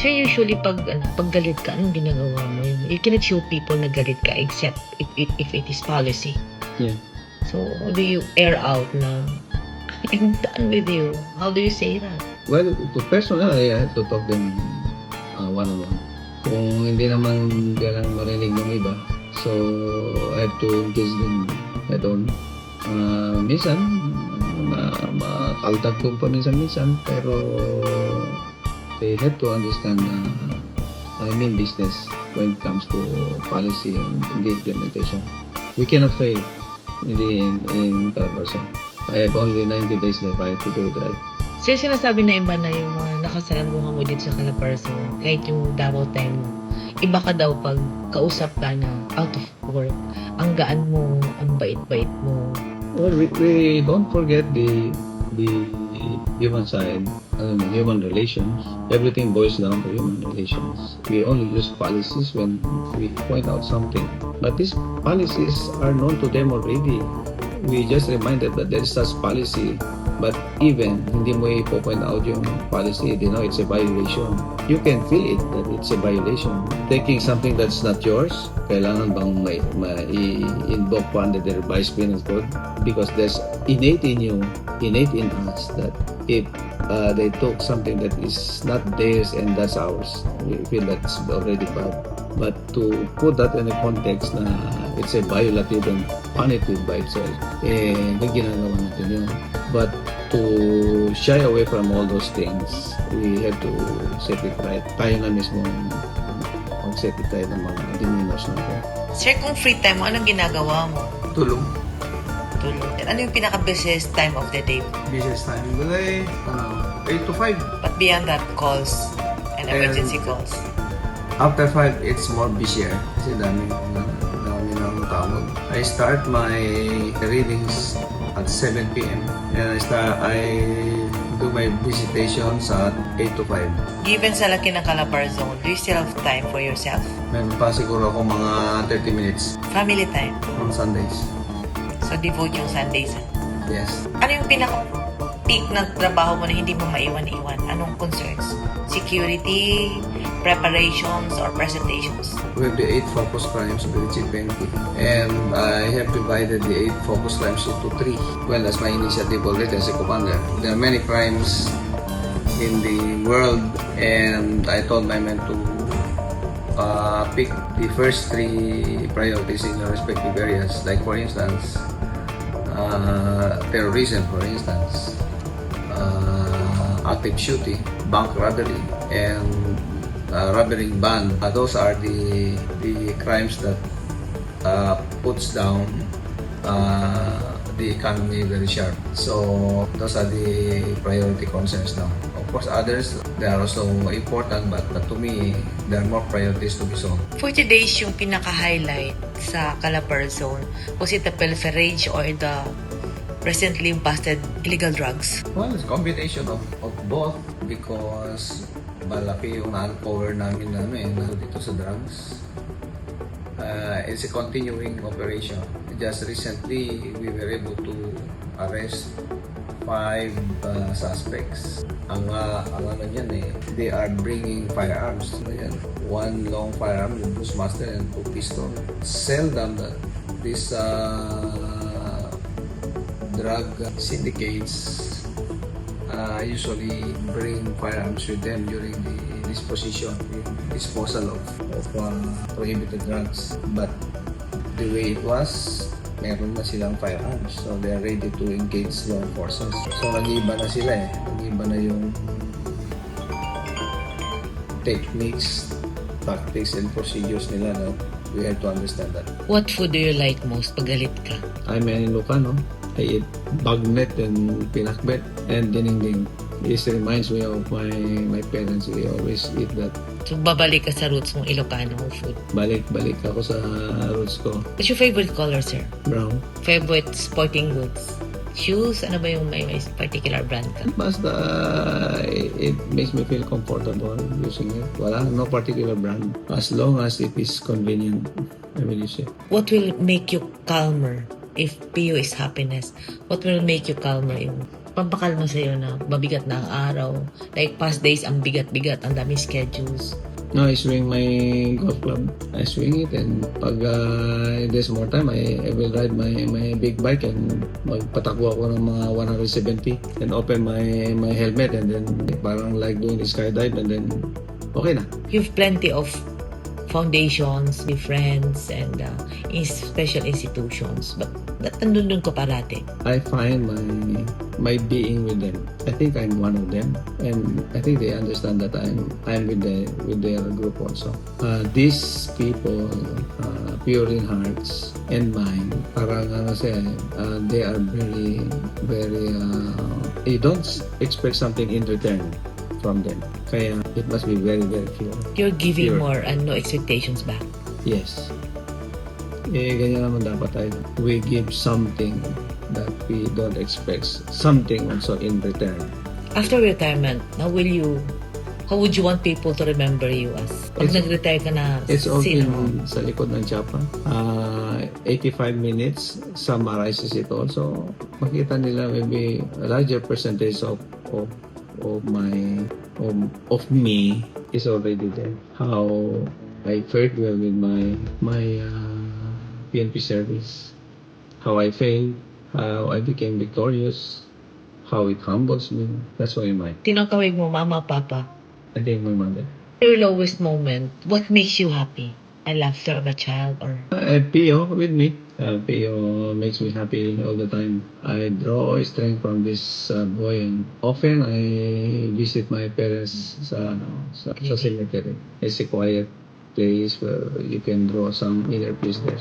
So usually pag galit ka, anong ginagawa mo? You cannot show people na galit ka except if it is policy. Yeah. So how do you air out na I'm done with you? How do you say that? Well, to personal, I have to talk them one-on-one. Kung hindi naman kailangan marinig ng iba, so I have to engage them head-on. Minsan, makaltag ko pa minsan, pero they have to understand I mean business when it comes to policy and the implementation. We cannot fail in person. I have only 90 days left. I have to do that. So sinasabi na iba na yung mga nakasalamuhan mo dito sa Calabarzon, kahit yung Davao time mo, iba ka daw pag kausap ka na out of work. Ang gaan mo, ang bait-bait mo. Well, we don't forget the human side, human relations. Everything boils down to human relations. We only use policies when we point out something. But these policies are known to them already. We just reminded that there is such policy. But even hindi mo i-point out yung policy, they know it's a violation. You can feel it that it's a violation. Taking something that's not yours, kailangan bang i-invoke pa under the revised penal code? Because there's innate in you, innate in us that if they took something that is not theirs and that's ours, we feel that's already bad. But to put that in a context na it's a violative and punitive by itself, ginagawa natin yun. But to shy away from all those things, we have to set it right. Tayo na mismo mag-set it right ng mga demeanors natin. Sir, kung free time mo, anong ginagawa mo? Tulong. Tulog. Ano yung pinaka-busiest time of the day? Business time. Balay, 8 to 5. But beyond that, calls and emergency calls. After 5, it's more busier. Kasi dami ng tawag. I start my readings at 7 p.m. And I do my visitations at 8 to 5. Given sa laki ng Calabarzon, do you still have time for yourself? Meron pa siguro ako mga 30 minutes Family time. on Sundays. So, devote yung Sundays. Yes. Ano yung pinaka-peak ng trabaho mo na hindi mo maiwan-iwan? Anong concerns? Security, preparations, or presentations? We have the 8 focus crimes of the G20. And I have divided the 8 focus crimes into 3. Well, that's my initiative already as a commander. There are many crimes in the world, and I told my men to pick the first 3 priorities in your respective areas. Like for instance, terrorism, for instance, active shooting, bank robbery, and robbering ban. Those are the crimes that puts down the economy very sharp. So those are the priority concerns now. Of course, others, they are also important, but to me, there are more priorities to be solved. 40 days yung pinaka-highlight sa Calabarzon. Was it the pilferage or the recently busted illegal drugs? Well, it's a combination of both because malaki yung na-uncover namin dito sa drugs. It's a continuing operation. Just recently, we were able to arrest 5 suspects. Ang ano niyan they are bringing firearms. Ayan, 1 long firearm, yung Bushmaster, and 2 pistol. Seldom that these drug syndicates usually bring firearms with them during the disposal of prohibited drugs. But the way it was, meron na silang firearms. So they are ready to engage law enforcement. So nag-iiba na sila Nag-iiba na yung techniques, tactics, and procedures nila na we have to understand that. What food do you like most pag galit ka? I'm an Ilocano. I eat bagnet and pinakbet and dinengdeng. This reminds me of my parents. We always eat that. So, babalik ka sa roots mong Ilocano food. Balik ako sa roots ko. What's your favorite color, sir? Brown. Favorite sporting goods? Shoes? Ano ba yung may particular brand ka? Basta it makes me feel comfortable using it. Wala, no particular brand. As long as it is convenient, I will use it. What will make you calmer if PU is happiness? What will make you calmer? Yung pampakalma sa'yo na mabigat na ang araw? Like past days, ang bigat-bigat, ang daming schedules. No, I swing my golf club. I swing it, and pag there's more time, I will ride my big bike and magpatakbo ako ng mga 170 and open my helmet, and then parang like doing the skydive, and then okay na. You've plenty of foundations, with friends, and special institutions. But nandun ka parati. I find my being with them. I think I'm one of them, and I think they understand that I'm with their group also. These people, pure in hearts and mind, parang they are very very. You don't expect something in return from them. Kaya it must be very very pure. You're giving Pure. more and no expectations back. Yes. Ganyan naman dapat tayo. We give something that we don't expect. Something also in return. After retirement, how would you want people to remember you as? Pag It's- nag-retire ka na, It's all sino? in sa likod ng Chapa. 85 minutes summarizes it also. Makita nila maybe a larger percentage of me is already there. How I fared well with my PNP service. How I failed. How I became victorious. How it humbles me. That's why my Tinatawag mo mama, papa. I think my mother. Your lowest moment, what makes you happy? A laughter of a child or PO with me. PO makes me happy all the time. I draw strength from this boy, and often I visit my parents sa cemetery. It's a quiet place where you can draw some inner peace there.